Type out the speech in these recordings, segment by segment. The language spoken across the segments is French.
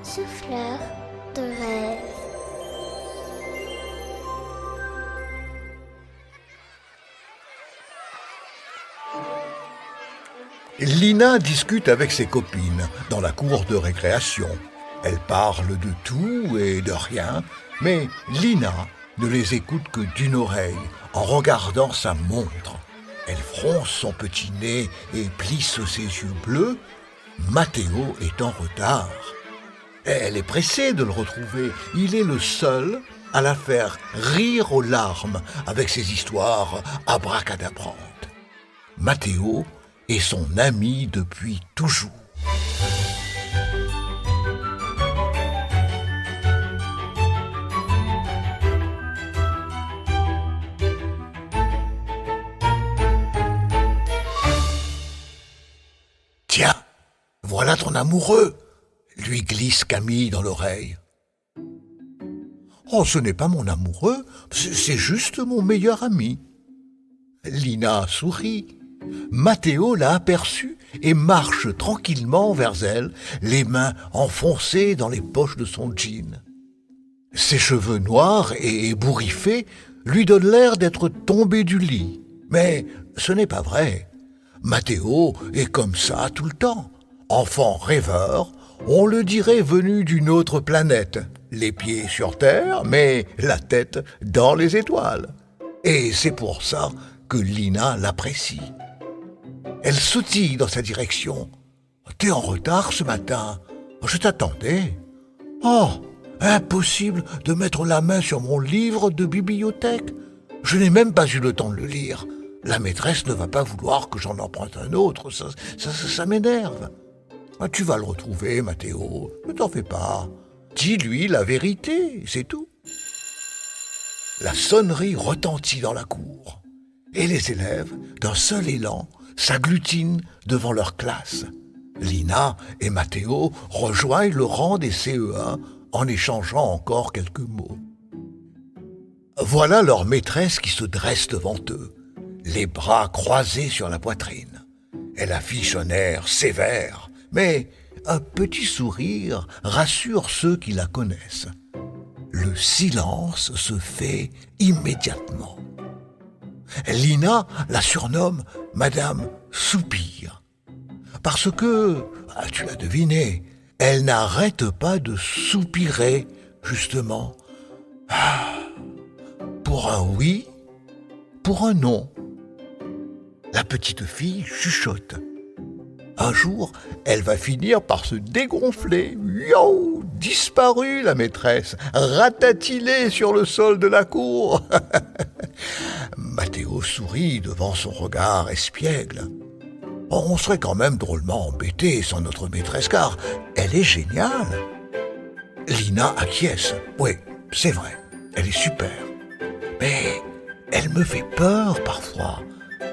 Souffleur de rêve. Lina discute avec ses copines dans la cour de récréation. Elle parle de tout et de rien, mais Lina ne les écoute que d'une oreille en regardant sa montre. Elle fronce son petit nez et plisse ses yeux bleus. Matteo est en retard. Elle est pressée de le retrouver. Il est le seul à la faire rire aux larmes avec ses histoires abracadabrantes. Matteo est son ami depuis toujours. Tiens, voilà ton amoureux, lui glisse Camille dans l'oreille. Oh, ce n'est pas mon amoureux, c'est juste mon meilleur ami. Lina sourit. Matteo l'a aperçue et marche tranquillement vers elle, les mains enfoncées dans les poches de son jean. Ses cheveux noirs et ébouriffés lui donnent l'air d'être tombé du lit. Mais ce n'est pas vrai. Matteo est comme ça tout le temps. Enfant rêveur, on le dirait venu d'une autre planète. Les pieds sur terre, mais la tête dans les étoiles. Et c'est pour ça que Lina l'apprécie. Elle sautille dans sa direction. « T'es en retard ce matin. Je t'attendais. »« Oh, impossible de mettre la main sur mon livre de bibliothèque. Je n'ai même pas eu le temps de le lire. La maîtresse ne va pas vouloir que j'en emprunte un autre. Ça m'énerve. Tu vas le retrouver, Matteo. Ne t'en fais pas. Dis-lui la vérité, c'est tout. » La sonnerie retentit dans la cour. Et les élèves, d'un seul élan, s'agglutinent devant leur classe. Lina et Matteo rejoignent le rang des CE1 en échangeant encore quelques mots. Voilà leur maîtresse qui se dresse devant eux, les bras croisés sur la poitrine. Elle affiche un air sévère, mais un petit sourire rassure ceux qui la connaissent. Le silence se fait immédiatement. Lina la surnomme Madame Soupir. Parce que, tu l'as deviné, elle n'arrête pas de soupirer, justement. Pour un oui, pour un non. La petite fille chuchote. Un jour, elle va finir par se dégonfler. Yo, disparue la maîtresse, ratatinée sur le sol de la cour. Matteo sourit devant son regard espiègle. On serait quand même drôlement embêté sans notre maîtresse, car elle est géniale. Lina acquiesce. Oui, c'est vrai, elle est super. Mais elle me fait peur parfois,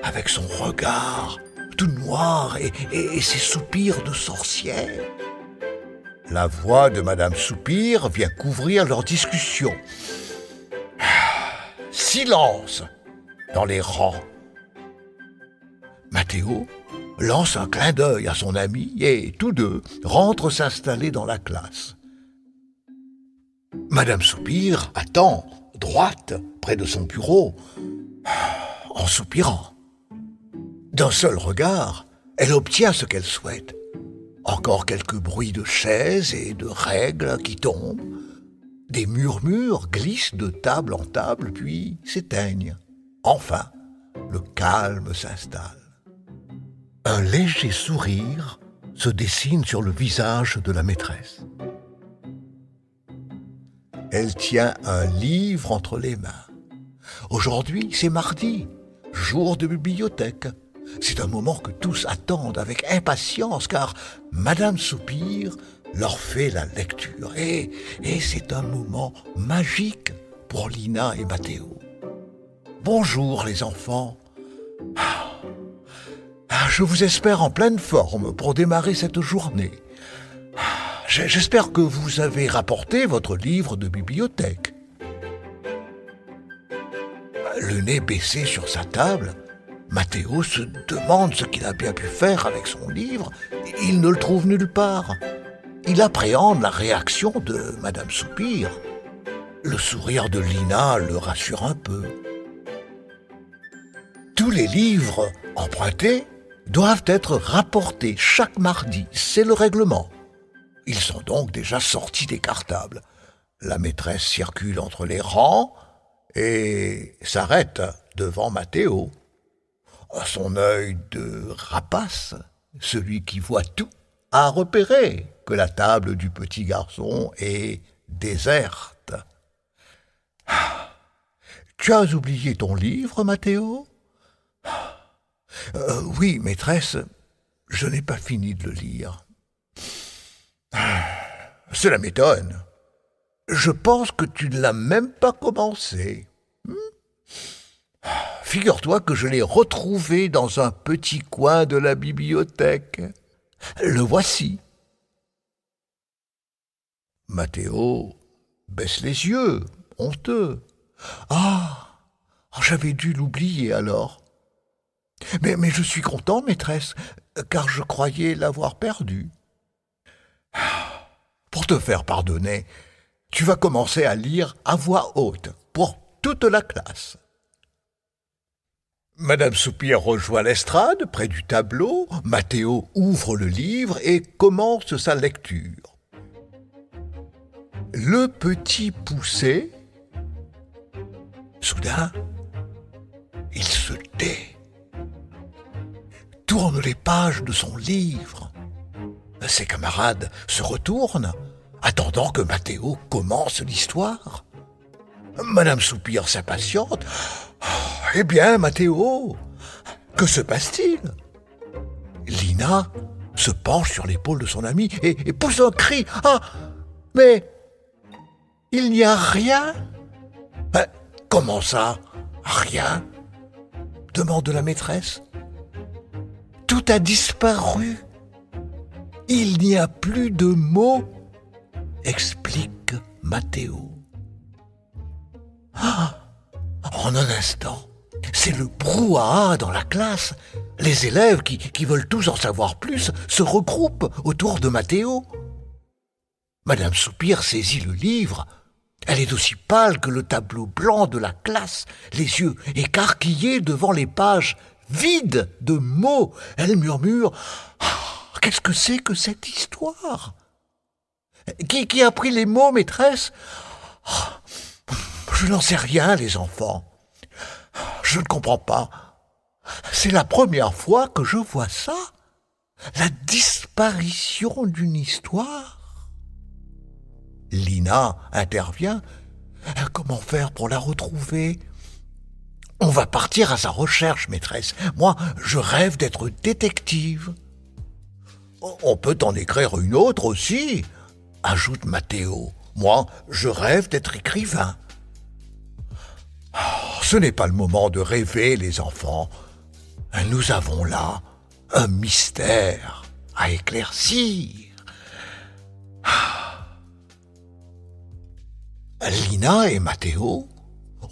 avec son regard tout noir et ses soupirs de sorcière. La voix de Madame Soupir vient couvrir leur discussion. Silence dans les rangs. Matteo lance un clin d'œil à son ami et tous deux rentrent s'installer dans la classe. Madame Soupir attend, droite, près de son bureau, en soupirant. D'un seul regard, elle obtient ce qu'elle souhaite. Encore quelques bruits de chaises et de règles qui tombent. Des murmures glissent de table en table, puis s'éteignent. Enfin, le calme s'installe. Un léger sourire se dessine sur le visage de la maîtresse. Elle tient un livre entre les mains. Aujourd'hui, c'est mardi, jour de bibliothèque. C'est un moment que tous attendent avec impatience, car Madame Soupir leur fait la lecture. Et c'est un moment magique pour Lina et Matteo. Bonjour les enfants. Je vous espère en pleine forme pour démarrer cette journée. J'espère que vous avez rapporté votre livre de bibliothèque. Le nez baissé sur sa table, Mathéo se demande ce qu'il a bien pu faire avec son livre. Il ne le trouve nulle part. Il appréhende la réaction de Madame Soupir. Le sourire de Lina le rassure un peu. Tous les livres empruntés doivent être rapportés chaque mardi, c'est le règlement. Ils sont donc déjà sortis des cartables. La maîtresse circule entre les rangs et s'arrête devant Mathéo. Son œil de rapace, celui qui voit tout, a repéré que la table du petit garçon est déserte. « Tu as oublié ton livre, Mathéo ?»« Oui, maîtresse, je n'ai pas fini de le lire. »« Cela m'étonne. Je pense que tu ne l'as même pas commencé. » Figure-toi que je l'ai retrouvé dans un petit coin de la bibliothèque. Le voici. Mathéo baisse les yeux, honteux. Ah, j'avais dû l'oublier alors. Mais je suis content, maîtresse, car je croyais l'avoir perdu. Pour te faire pardonner, tu vas commencer à lire à voix haute pour toute la classe. Madame Soupir rejoint l'estrade, près du tableau. Mathéo ouvre le livre et commence sa lecture. Le petit poussé, soudain, il se tait, tourne les pages de son livre. Ses camarades se retournent, attendant que Mathéo commence l'histoire. Madame Soupir s'impatiente. « Eh bien, Mathéo, que se passe-t-il » Lina se penche sur l'épaule de son ami et pousse un cri. « Ah, mais il n'y a rien ?»« Comment ça, rien ?» demande la maîtresse. « Tout a disparu. Il n'y a plus de mots, explique Mathéo. En un instant, c'est le brouhaha dans la classe. Les élèves qui veulent tous en savoir plus se regroupent autour de Mathéo. Madame Soupir saisit le livre. Elle est aussi pâle que le tableau blanc de la classe, les yeux écarquillés devant les pages vides de mots. Elle murmure « Qu'est-ce que c'est que cette histoire ? Qui a pris les mots, maîtresse ? Je n'en sais rien, les enfants. Je ne comprends pas. C'est la première fois que je vois ça. La disparition d'une histoire. » Lina intervient. « Comment faire pour la retrouver ? On va partir à sa recherche, maîtresse. Moi, je rêve d'être détective. »« On peut en écrire une autre aussi, » ajoute Mathéo. « Moi, je rêve d'être écrivain. » Ce n'est pas le moment de rêver, les enfants. Nous avons là un mystère à éclaircir. Lina et Mathéo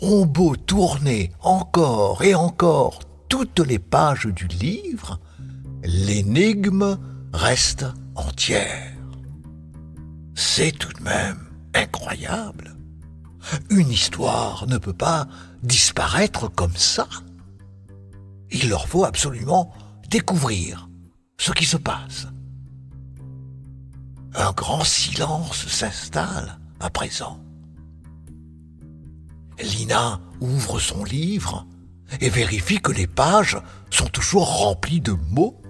ont beau tourner encore et encore toutes les pages du livre, l'énigme reste entière. C'est tout de même incroyable. Une histoire ne peut pas disparaître comme ça. Il leur faut absolument découvrir ce qui se passe. Un grand silence s'installe à présent. Lina ouvre son livre et vérifie que les pages sont toujours remplies de mots.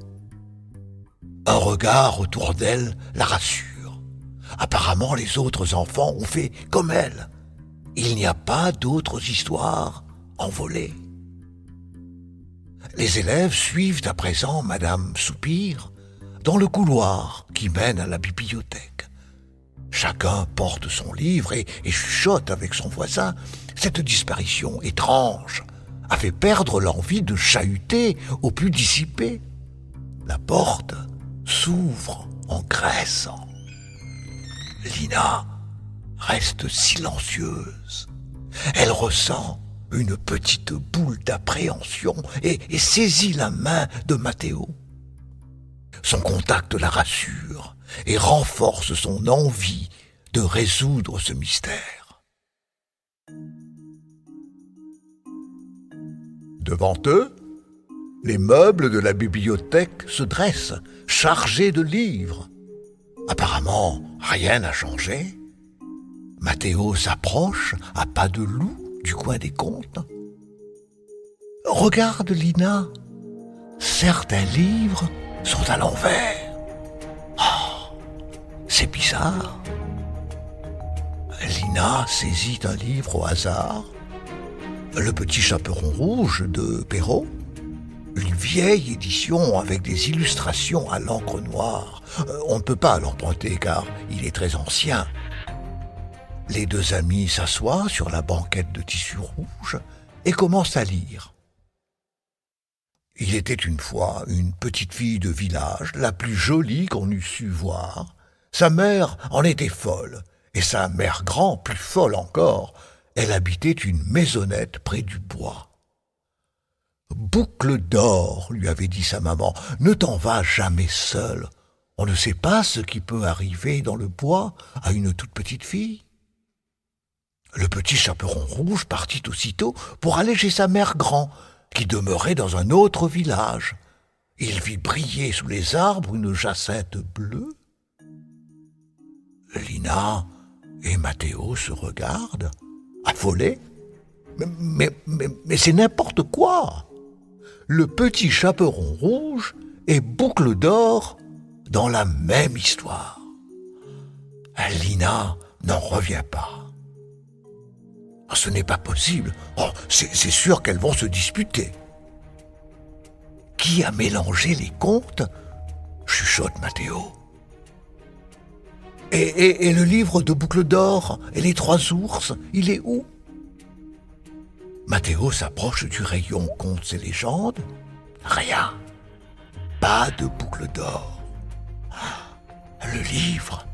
Un regard autour d'elle la rassure. Apparemment, les autres enfants ont fait comme elle. Il n'y a pas d'autres histoires envolées. Les élèves suivent à présent Madame Soupir dans le couloir qui mène à la bibliothèque. Chacun porte son livre et chuchote avec son voisin. Cette disparition étrange a fait perdre l'envie de chahuter aux plus dissipés. La porte s'ouvre en graissant. Lina reste silencieuse. Elle ressent une petite boule d'appréhension et saisit la main de Matteo. Son contact la rassure et renforce son envie de résoudre ce mystère. Devant eux, les meubles de la bibliothèque se dressent, chargés de livres. Apparemment, rien n'a changé. Matteo s'approche à pas de loup du coin des contes. Regarde, Lina, certains livres sont à l'envers. Oh, c'est bizarre. Lina saisit un livre au hasard, Le Petit Chaperon Rouge de Perrault, une vieille édition avec des illustrations à l'encre noire. On ne peut pas l'emprunter car il est très ancien. Les deux amis s'assoient sur la banquette de tissu rouge et commencent à lire. Il était une fois une petite fille de village, la plus jolie qu'on eût su voir. Sa mère en était folle, et sa mère grand, plus folle encore. Elle habitait une maisonnette près du bois. « Boucle d'or, lui avait dit sa maman, ne t'en vas jamais seule. On ne sait pas ce qui peut arriver dans le bois à une toute petite fille. » Le petit chaperon rouge partit aussitôt pour aller chez sa mère grand, qui demeurait dans un autre village. Il vit briller sous les arbres une jacinthe bleue. Lina et Matteo se regardent, affolés. Mais c'est n'importe quoi. Le petit chaperon rouge et Boucle d'or dans la même histoire. Lina n'en revient pas. Ce n'est pas possible. Oh, c'est sûr qu'elles vont se disputer. Qui a mélangé les contes ? Chuchote Matteo. Et le livre de Boucle d'or et les trois ours, il est où ? Matteo s'approche du rayon contes et légendes. Rien. Pas de Boucle d'or. Le livre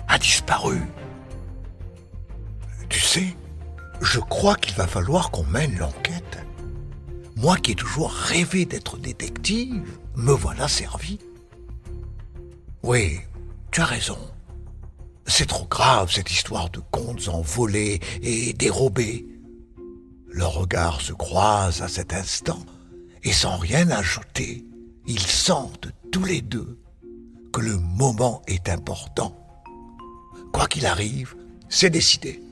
a disparu. Tu sais, je crois qu'il va falloir qu'on mène l'enquête. Moi qui ai toujours rêvé d'être détective, me voilà servi. Oui, tu as raison. C'est trop grave cette histoire de contes envolés et dérobés. Leurs regards se croisent à cet instant et sans rien ajouter, ils sentent tous les deux que le moment est important. Quoi qu'il arrive, c'est décidé.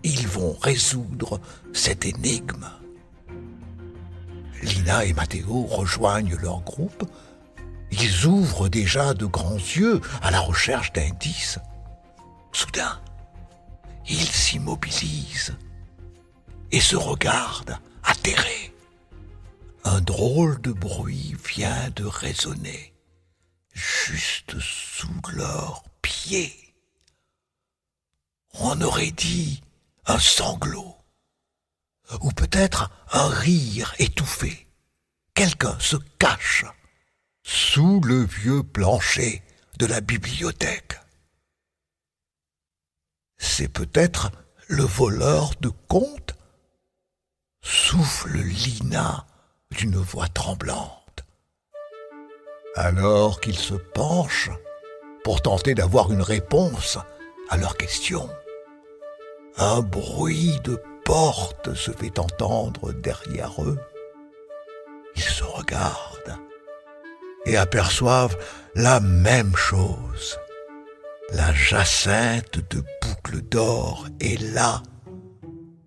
Ils vont résoudre cette énigme. Lina et Matteo rejoignent leur groupe. Ils ouvrent déjà de grands yeux à la recherche d'indices. Soudain, ils s'immobilisent et se regardent atterrés. Un drôle de bruit vient de résonner juste sous leurs pieds. On aurait dit un sanglot, ou peut-être un rire étouffé. Quelqu'un se cache sous le vieux plancher de la bibliothèque. C'est peut-être le voleur de contes, souffle Lina d'une voix tremblante. Alors qu'il se penche pour tenter d'avoir une réponse à leurs questions, un bruit de porte se fait entendre derrière eux. Ils se regardent et aperçoivent la même chose. La jacinthe de Boucle d'or est là,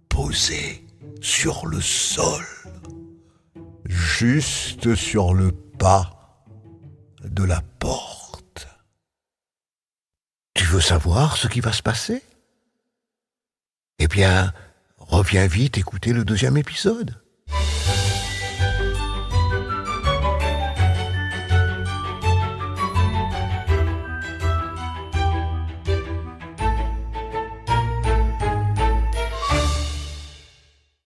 posée sur le sol, juste sur le pas de la porte. Tu veux savoir ce qui va se passer ? Eh bien, reviens vite écouter le 2e épisode.